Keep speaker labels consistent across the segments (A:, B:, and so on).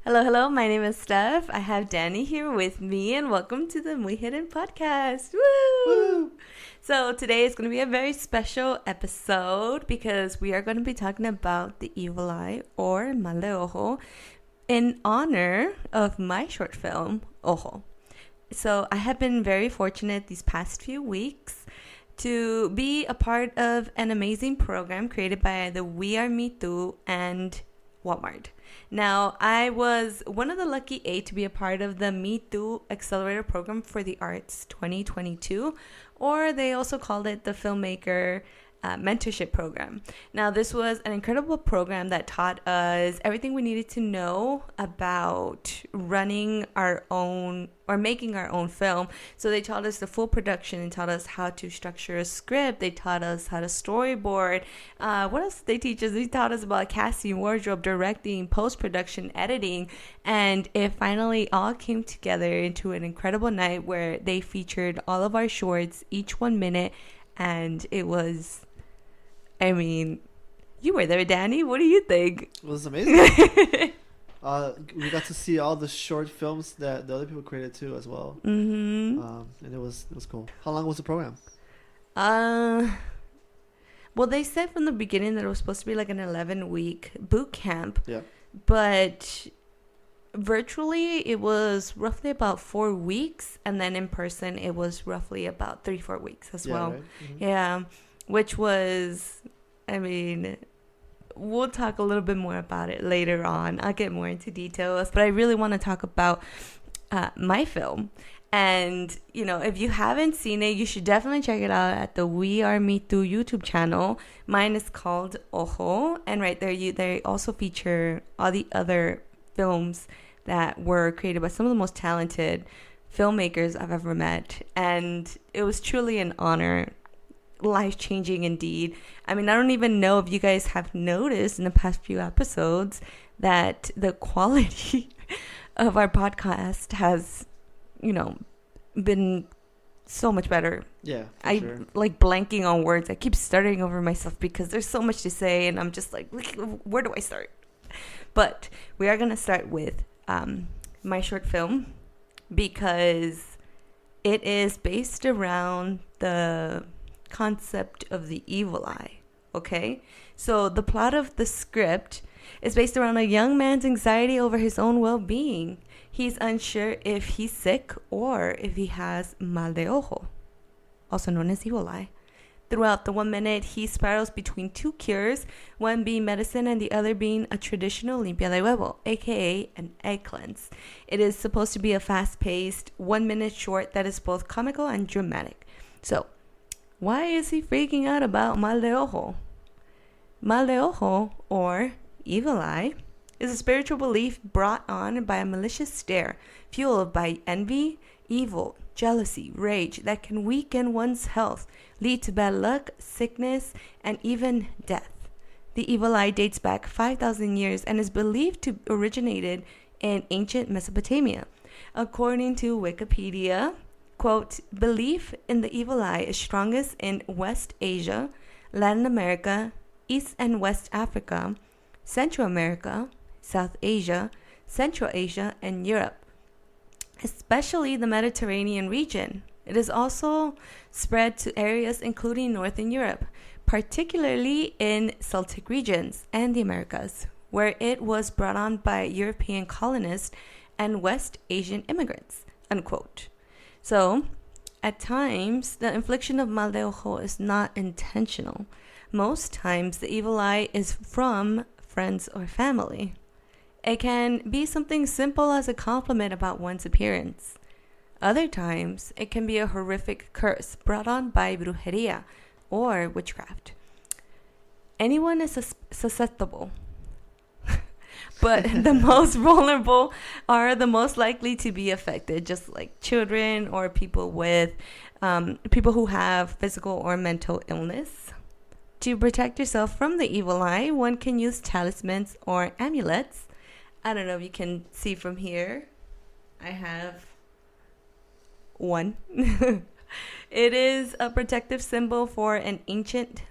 A: Hello, hello. My name is Steph. I have Danny here with me, and welcome to the MuyHidden podcast. Woo!
B: Woo!
A: So today is going to be a very special episode because we are going to be talking about the evil eye or mal de ojo in honor of my short film, Ojo. So I have been very fortunate these past few weeks to be a part of an amazing program created by the We Are Me Too and Walmart. Now, I was one of the lucky 8 to be a part of the Me Too Accelerator Program for the Arts 2022, or they also called it the Filmmaker Mentorship Program. Now, this was an incredible program that taught us everything we needed to know about running our own or making our own film. So they taught us the full production and taught us how to structure a script. They taught us how to storyboard. What else did they teach us? They taught us about casting, wardrobe, directing, post-production, editing. And it finally all came together into an incredible night where they featured all of our shorts, each 1 minute. And it was, I mean, you were there, Danny. What do you think?
B: It was amazing. We got to see all the short films that the other people created too, as well.
A: Mm-hmm.
B: And it was cool. How long was the program?
A: Well, they said from the beginning that it was supposed to be like an 11-week boot camp.
B: Yeah.
A: But virtually it was roughly about 4 weeks, and then in person it was roughly about 3-4 weeks as well.
B: Right? Mm-hmm.
A: Yeah, which was, I mean, we'll talk a little bit more about it later on. I'll get more into details, but I really want to talk about my film. And, you know, if you haven't seen it, you should definitely check it out at the We Are Me Too YouTube channel. Mine is called Ojo, and right there they also feature all the other films that were created by some of the most talented filmmakers I've ever met. And it was truly an honor, life-changing indeed. I mean, I don't even know if you guys have noticed in the past few episodes that the quality of our podcast has, you know, been so much better.
B: Yeah,
A: sure. Like blanking on words. I keep stuttering over myself because there's so much to say, and I'm just like, where do I start? But we are going to start with my short film because it is based around the concept of the evil eye. Okay? So the plot of the script is based around a young man's anxiety over his own well-being. He's unsure if he's sick or if he has mal de ojo, also known as evil eye. Throughout the 1 minute, he spirals between two cures, one being medicine and the other being a traditional limpia de huevo, aka an egg cleanse. It is supposed to be a fast-paced 1 minute short that is both comical and dramatic. So, why is he freaking out about mal de ojo? Mal de ojo, or evil eye, is a spiritual belief brought on by a malicious stare, fueled by envy, evil, jealousy, rage that can weaken one's health, lead to bad luck, sickness, and even death. The evil eye dates back 5,000 years and is believed to originated in ancient Mesopotamia. According to Wikipedia, quote, belief in the evil eye is strongest in West Asia, Latin America, East and West Africa, Central America, South Asia, Central Asia, and Europe, especially the Mediterranean region. It is also spread to areas including Northern Europe, particularly in Celtic regions and the Americas, where it was brought on by European colonists and West Asian immigrants, unquote. So, at times, the infliction of mal de ojo is not intentional. Most times, the evil eye is from friends or family. It can be something simple as a compliment about one's appearance. Other times, it can be a horrific curse brought on by brujeria or witchcraft. Anyone is susceptible, but the most vulnerable are the most likely to be affected, just like children or people who have physical or mental illness. To protect yourself from the evil eye, one can use talismans or amulets. I don't know if you can see from here. I have one. It is a protective symbol for an ancient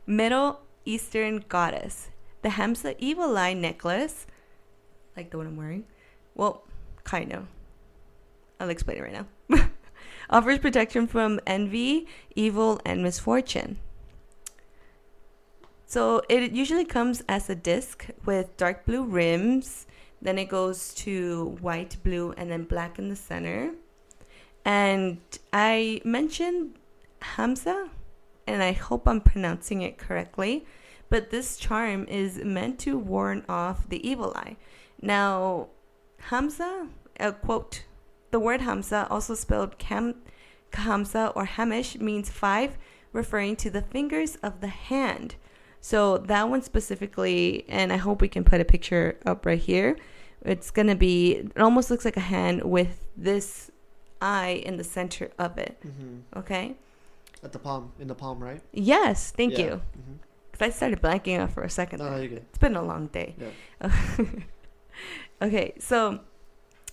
A: Middle Eastern goddess, The Hamsa Evil Eye necklace, like the one I'm wearing, well, kind of. I'll explain it right now. Offers protection from envy, evil, and misfortune. So it usually comes as a disc with dark blue rims. Then it goes to white, blue, and then black in the center. And I mentioned Hamsa, and I hope I'm pronouncing it correctly. But this charm is meant to warn off the evil eye. Now, Hamsa, quote, the word Hamsa, also spelled Kahamsa or Hamish, means 5, referring to the fingers of the hand. So that one specifically, and I hope we can put a picture up right here. It's going to be, it almost looks like a hand with this eye in the center of it. Mm-hmm. Okay?
B: At the palm, in the palm, right?
A: Yes, thank you.
B: Mm-hmm.
A: Because I started blanking out for a second.
B: No, you're good.
A: It's been a long day.
B: Yeah.
A: Okay, so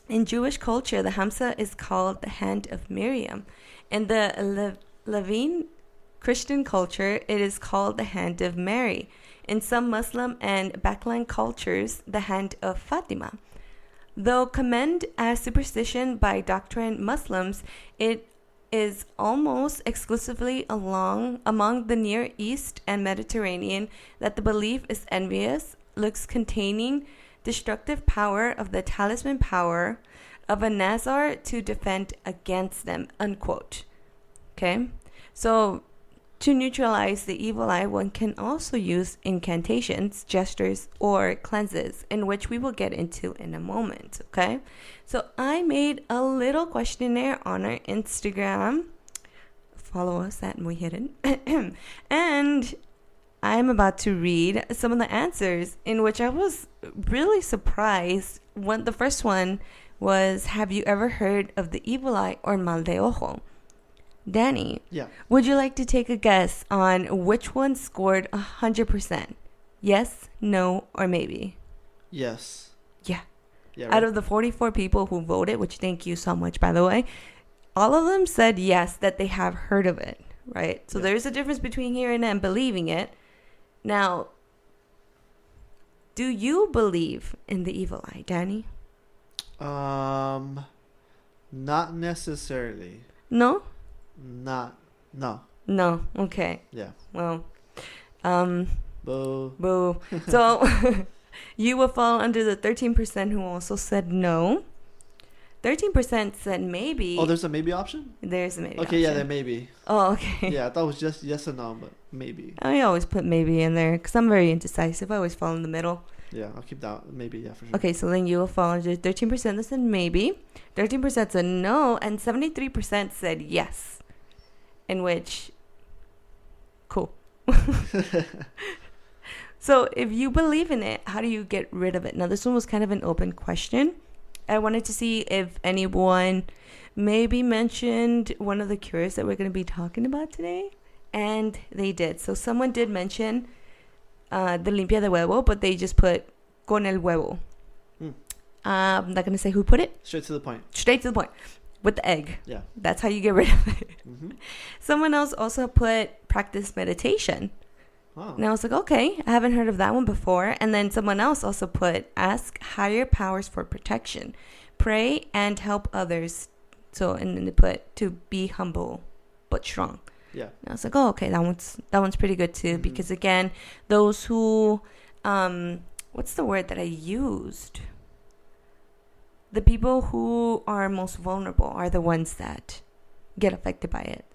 A: in Jewish culture, the Hamsa is called the hand of Miriam. In the Levine Christian culture, it is called the hand of Mary. In some Muslim and backline cultures, the hand of Fatima. Though commended as superstition by doctrine Muslims, it is almost exclusively among the Near East and Mediterranean that the belief is envious, looks containing destructive power of the talisman power of a Nazar to defend against them, unquote. Okay? So, to neutralize the evil eye, one can also use incantations, gestures, or cleanses, in which we will get into in a moment, okay? So I made a little questionnaire on our Instagram. Follow us at MuyHidden. And I'm about to read some of the answers, in which I was really surprised. The first one was, have you ever heard of the evil eye or mal de ojo? Danny,
B: yeah.
A: Would you like to take a guess on which one scored 100%? Yes, no, or maybe?
B: Yes.
A: Yeah.
B: Right.
A: Out of the 44 people who voted, which thank you so much, by the way, all of them said yes, that they have heard of it, right? So there's a difference between hearing it and believing it. Now, do you believe in the evil eye, Danny?
B: Not necessarily.
A: No?
B: No.
A: No. Okay.
B: Yeah.
A: Well,
B: boo.
A: So you will fall under the 13% who also said no. 13% said maybe.
B: Oh, there's a maybe option?
A: There's a maybe
B: option.
A: Yeah,
B: then maybe.
A: Oh, okay.
B: Yeah, I thought it was just yes or no, but maybe.
A: I always put maybe in there because I'm very indecisive. I always fall in the middle.
B: Yeah, I'll keep that maybe, yeah, for sure.
A: Okay, so then you will fall under 13% that said maybe, 13% said no, and 73% said yes. In which, cool. So if you believe in it, how do you get rid of it? Now, this one was kind of an open question. I wanted to see if anyone maybe mentioned one of the cures that we're going to be talking about today. And they did. So someone did mention the Limpia de huevo, but they just put con el huevo. I'm not going to say who put it.
B: Straight to the point.
A: Straight to the point. With the egg.
B: Yeah.
A: That's how you get rid of it.
B: Mm-hmm.
A: Someone else also put practice meditation.
B: Oh.
A: And I was like, okay, I haven't heard of that one before. And then someone else also put ask higher powers for protection. Pray and help others. So, and then they put to be humble but strong.
B: Yeah.
A: And I was like, oh, okay, that one's pretty good too. Mm-hmm. Because again, those who, what's the word that I used? The people who are most vulnerable are the ones that get affected by it.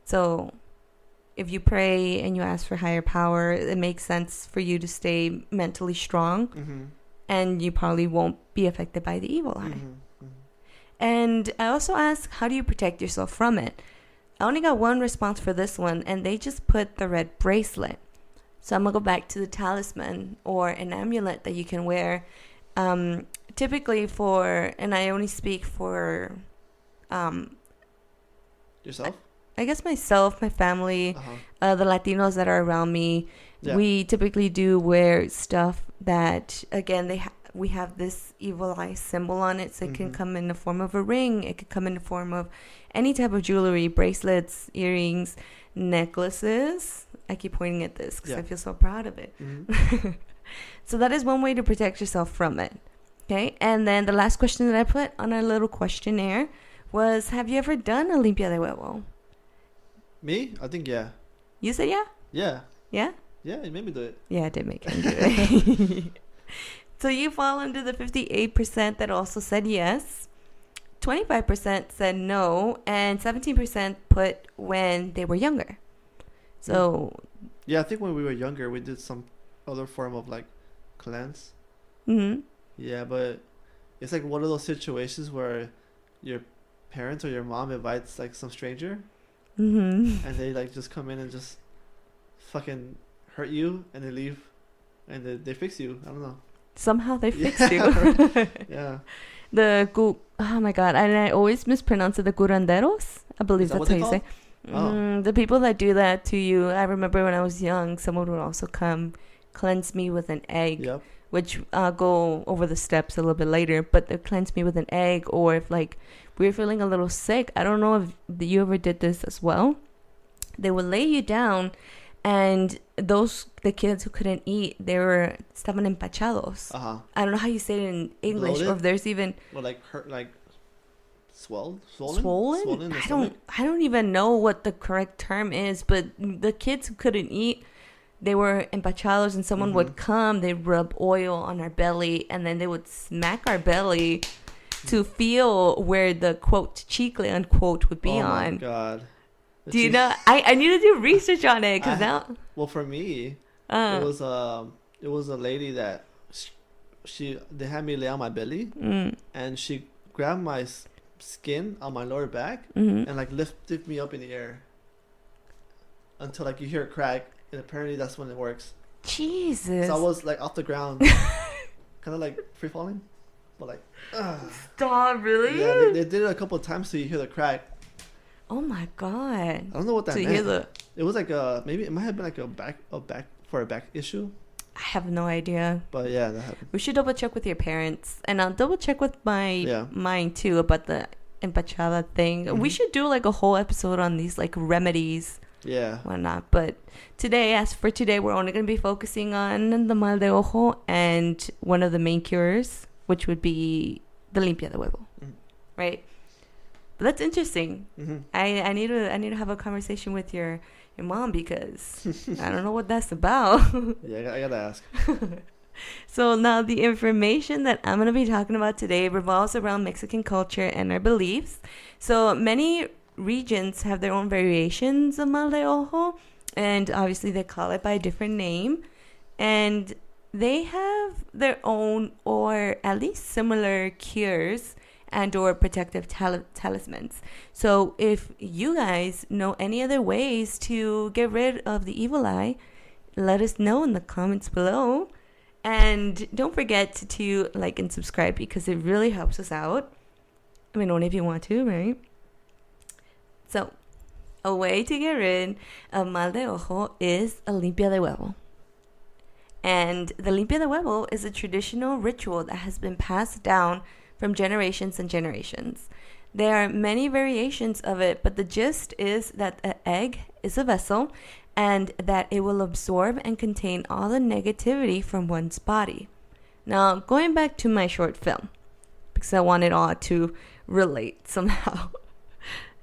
A: So if you pray and you ask for higher power, it makes sense for you to stay mentally strong. Mm-hmm. And you probably won't be affected by the evil eye. Mm-hmm. Mm-hmm. And I also asked, how do you protect yourself from it? I only got one response for this one, and they just put the red bracelet. So I'm going to go back to the talisman or an amulet that you can wear. Typically for, and I only speak for
B: yourself?
A: I guess myself, my family, the Latinos that are around me. Yeah. We typically do wear stuff that, again, we have this evil eye symbol on it. So it can come in the form of a ring. It could come in the form of any type of jewelry, bracelets, earrings, necklaces. I keep pointing at this because I feel so proud of it. Mm-hmm. So that is one way to protect yourself from it. Okay. And then the last question that I put on our little questionnaire was, have you ever done a limpia de huevo?
B: Me? I think yeah.
A: You said yeah?
B: Yeah.
A: Yeah?
B: Yeah, it made me do it.
A: Yeah, I did make him do it. So you fall into the 58% that also said yes. 25% said no. And 17% put when they were younger. So...
B: Yeah, I think when we were younger, we did some other form of like cleanse.
A: Mm-hmm.
B: Yeah, but it's like one of those situations where your parents or your mom invites like some stranger,
A: Mm-hmm.
B: and they like just come in and just fucking hurt you, and they leave, and they fix you. I don't know.
A: Somehow they fixed you.
B: Yeah.
A: Oh my god, and I always mispronounce it, the curanderos. I believe
B: Is that
A: that's how you
B: what
A: say.
B: they call?
A: The people that do that to you. I remember when I was young, someone would also come cleanse me with an egg.
B: Yep.
A: Which I'll go over the steps a little bit later, but they cleanse me with an egg, or if like we're feeling a little sick, I don't know if you ever did this as well. They would lay you down, and the kids who couldn't eat, estaban empachados. I don't know how you say it in English,
B: Bloated?
A: or if there's even
B: Or like hurt, like swollen.
A: swollen.
B: in the
A: I
B: stomach?
A: don't even know what the correct term is, but the kids who couldn't eat, they were empachados, and someone would come, they'd rub oil on our belly, and then they would smack our belly to feel where the quote chicle unquote would be on.
B: Oh my god.
A: Do you know? I need to do research on it because now.
B: Well, for me, it was a lady that they had me lay on my belly, and she grabbed my skin on my lower back and like lifted me up in the air until like you hear it crack, and apparently that's when it works.
A: Jesus.
B: So I was like off the ground, kind of like free falling, but like.
A: Stop! Really?
B: Yeah, they did it a couple of times so you hear the crack.
A: Oh my god!
B: I don't know what that
A: so
B: meant. It was like maybe it might have been like a back issue.
A: I have no idea.
B: But yeah, that happened.
A: We should double check with your parents, and I'll double check with mine too about the empachada thing. We should do like a whole episode on these like remedies.
B: Yeah.
A: Why not? But today, we're only going to be focusing on the mal de ojo and one of the main cures, which would be the limpia de huevo, right? But that's interesting. I need to have a conversation with your mom because I don't know what that's about.
B: Yeah, I gotta ask.
A: So now the information that I'm going to be talking about today revolves around Mexican culture and our beliefs. So many regions have their own variations of mal de ojo, and obviously they call it by a different name, and they have their own or at least similar cures and or protective talismans. So if you guys know any other ways to get rid of the evil eye, let us know in the comments below. And don't forget to like and subscribe because it really helps us out. I mean, only if you want to, right? So, a way to get rid of mal de ojo is a limpia de huevo. And the limpia de huevo is a traditional ritual that has been passed down from generations and generations. There are many variations of it, but the gist is that an egg is a vessel and that it will absorb and contain all the negativity from one's body. Now, going back to my short film, because I wanted all to relate somehow.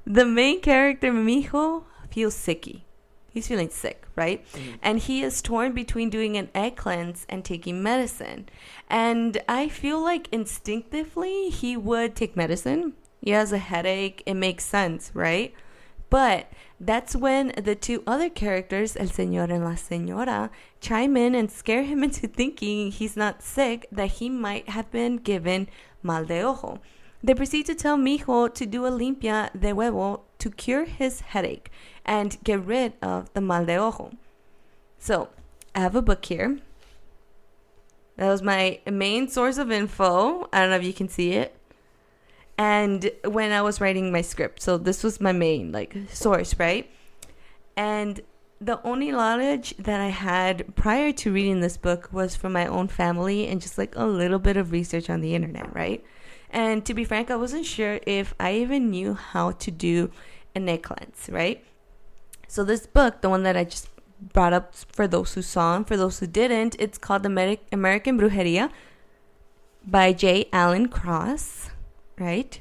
A: The main character, Mijo, feels sicky. He's feeling sick, right? And he is torn between doing an egg cleanse and taking medicine. And I feel like instinctively he would take medicine. He has a headache. It makes sense, right? But that's when the two other characters, El Señor and La Señora, chime in and scare him into thinking he's not sick, that he might have been given mal de ojo. They proceed to tell Mijo to do a limpia de huevo to cure his headache and get rid of the mal de ojo. So, I have a book here. That was my main source of info. I don't know if you can see it. And when I was writing my script, so this was my main source, right? And the only knowledge that I had prior to reading this book was from my own family and just a little bit of research on the internet, right? And to be frank, I wasn't sure if I even knew how to do an egg cleanse, right? So this book, the one that I just brought up for those who saw and for those who didn't. It's called American Brujeria by J. Allen Cross, right?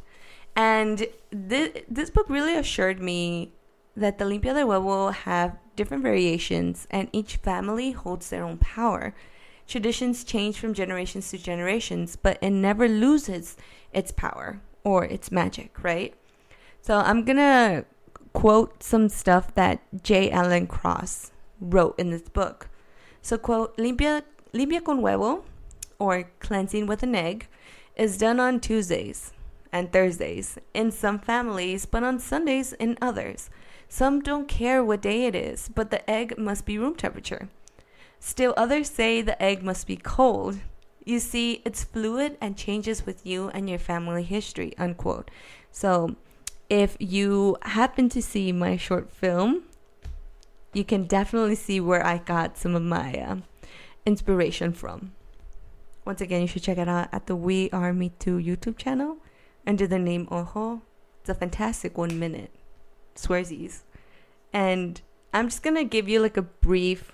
A: And this book really assured me that the Limpia del Huevo have different variations, and each family holds their own power. Traditions change from generations to generations, but it never loses its power or its magic, right? So I'm going to quote some stuff that J. Allen Cross wrote in this book. So, quote, Limpia con huevo, or cleansing with an egg, is done on Tuesdays and Thursdays in some families, but on Sundays in others. Some don't care what day it is, but the egg must be room temperature. Still others say the egg must be cold. You see, it's fluid and changes with you and your family history, unquote. So if you happen to see my short film, you can definitely see where I got some of my inspiration from. Once again, you should check it out at the We Are Me Too YouTube channel under the name Ojo. It's a fantastic 1 minute. Swearsies. And I'm just going to give you like a brief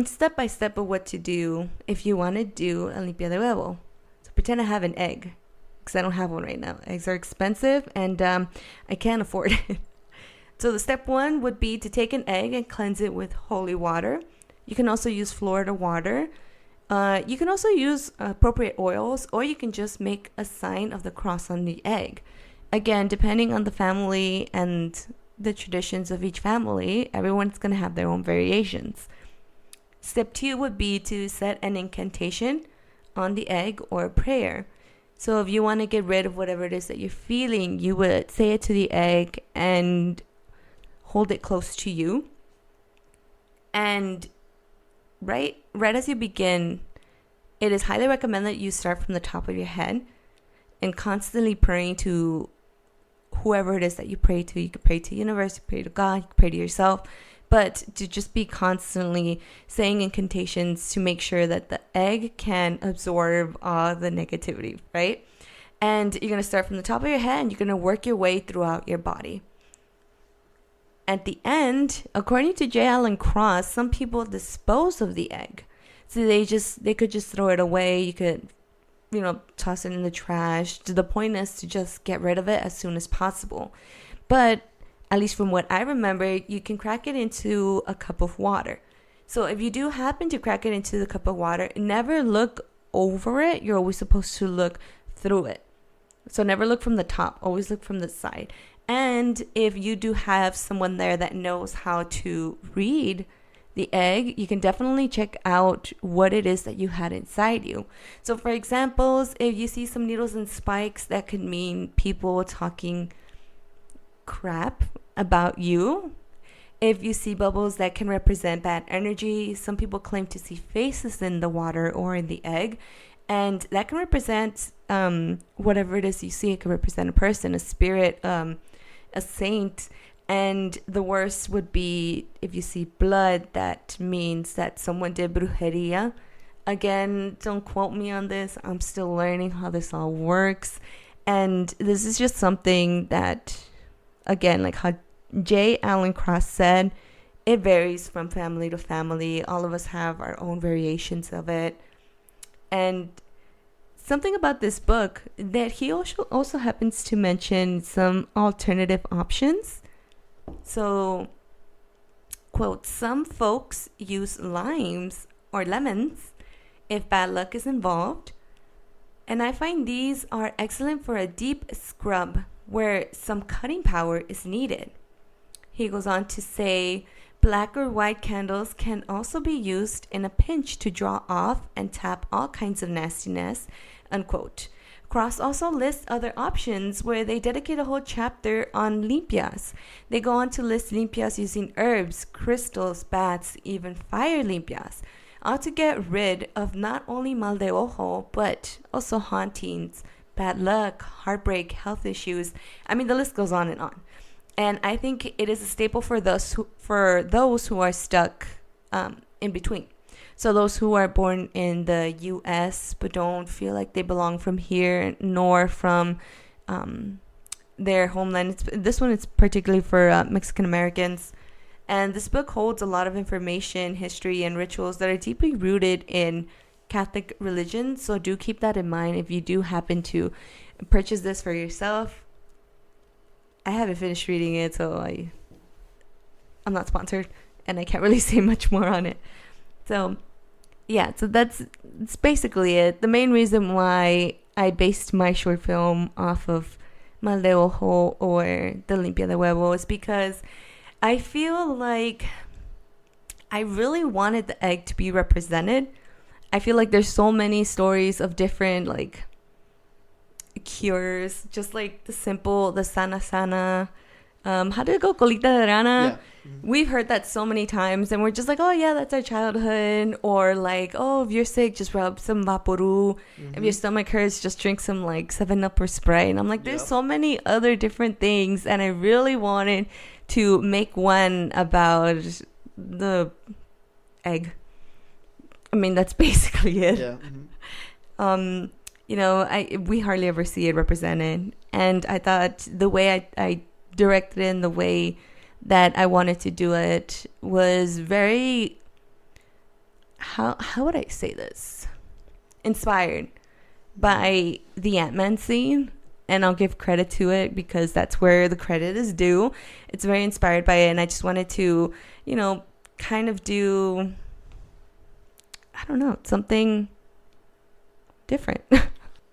A: step by step of what to do if you want to do a limpia de huevo. So pretend I have an egg, because I don't have one right now. Eggs are expensive and I can't afford it. So the step 1 would be to take an egg and cleanse it with holy water. You can also use Florida water. You can also use appropriate oils, or you can just make a sign of the cross on the egg. Again, depending on the family and the traditions of each family, everyone's going to have their own variations. Step 2 would be to set an incantation on the egg or a prayer. So if you want to get rid of whatever it is that you're feeling, you would say it to the egg and hold it close to you. And right as you begin, it is highly recommended that you start from the top of your head and constantly praying to whoever it is that you pray to. You could pray to the universe, you pray to God, you could pray to yourself, but to just be constantly saying incantations to make sure that the egg can absorb all the negativity, right? And you're going to start from the top of your head and you're going to work your way throughout your body. At the end, according to J. Allen Cross, some people dispose of the egg. So they could just throw it away. You could, toss it in the trash. The point is to just get rid of it as soon as possible. But at least from what I remember, you can crack it into a cup of water. So if you do happen to crack it into the cup of water, never look over it. You're always supposed to look through it. So never look from the top. Always look from the side. And if you do have someone there that knows how to read the egg, you can definitely check out what it is that you had inside you. So for examples, if you see some needles and spikes, that could mean people talking crap about you. If you see bubbles, that can represent bad energy. Some people claim to see faces in the water or in the egg, and that can represent whatever it is you see. It can represent a person, a spirit, a saint. And the worst would be if you see blood, that means that someone did brujeria. Again, don't quote me on this. I'm still learning how this all works. And this is just something that, again, like how J. Allen Cross said, it varies from family to family. All of us have our own variations of it. And something about this book, that he also happens to mention some alternative options. So, quote, some folks use limes or lemons if bad luck is involved. And I find these are excellent for a deep scrub where some cutting power is needed. He goes on to say, black or white candles can also be used in a pinch to draw off and tap all kinds of nastiness, unquote. Cross also lists other options where they dedicate a whole chapter on limpias. They go on to list limpias using herbs, crystals, bats, even fire limpias, all to get rid of not only mal de ojo, but also hauntings, bad luck, heartbreak, health issues. I mean, the list goes on and on. And I think it is a staple for those who are stuck in between. So those who are born in the U.S. but don't feel like they belong from here nor from their homeland. This one is particularly for Mexican Americans. And this book holds a lot of information, history, and rituals that are deeply rooted in Catholic religion. So do keep that in mind if you do happen to purchase this for yourself. I haven't finished reading it, so I'm not sponsored, and I can't really say much more on it. So yeah, so that's basically it. The main reason why I based my short film off of Mal de Ojo or the Limpia de Huevo is because I feel like I really wanted the egg to be represented. I feel like there's so many stories of different like cures, just like the sana sana. How did it go? Colita de rana. Yeah. Mm-hmm. We've heard that so many times, and we're just like, oh yeah, that's our childhood. Or like, oh, if you're sick, just rub some Vaporu. Mm-hmm. If your stomach hurts, just drink some like 7-Up or Sprite. And I'm like, there's so many other different things, and I really wanted to make one about the egg. I mean, that's basically it. Yeah. Mm-hmm. You know, we hardly ever see it represented, and I thought the way I directed it in the way that I wanted to do it was very, how would I say this? Inspired by the Ant-Man scene, and I'll give credit to it because that's where the credit is due. It's very inspired by it, and I just wanted to, you know, kind of do, I don't know, something different.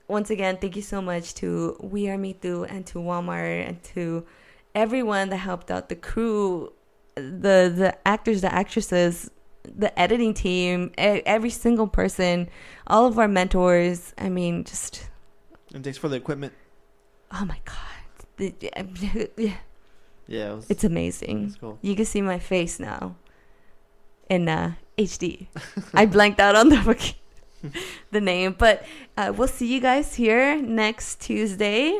A: Once again, thank you so much to We Are Me Too and to Walmart and to everyone that helped out, the crew, the actors, the actresses, the editing team, every single person, all of our mentors. I mean, just...
B: And thanks for the equipment.
A: Oh my God.
B: Yeah.
A: It's amazing. It's cool. You can see my face now in HD. I blanked out on the name, but we'll see you guys here next Tuesday.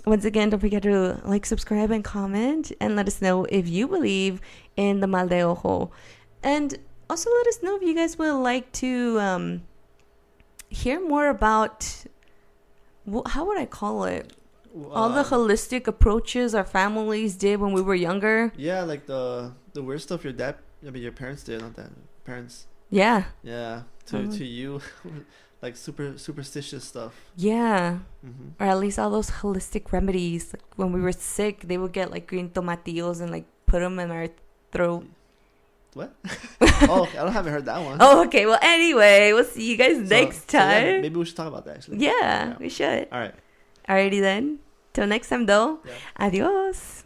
A: Once again, don't forget to like, subscribe, and comment, and let us know if you believe in the Mal de Ojo, and also let us know if you guys would like to hear more about, how would I call it, all the holistic approaches our families did when we were younger.
B: Yeah, like the weird stuff your parents did, not that parents.
A: Yeah.
B: Yeah. To you, like superstitious stuff.
A: Yeah. Mm-hmm. Or at least all those holistic remedies. Like when we were sick, they would get like green tomatillos and like put them in our throat.
B: What? Oh, I haven't heard that one.
A: Oh, okay. Well, anyway, we'll see you guys next time.
B: Yeah, maybe we should talk about that actually.
A: Yeah, we should.
B: All right.
A: Alrighty then. Till next time though. Yeah. Adios.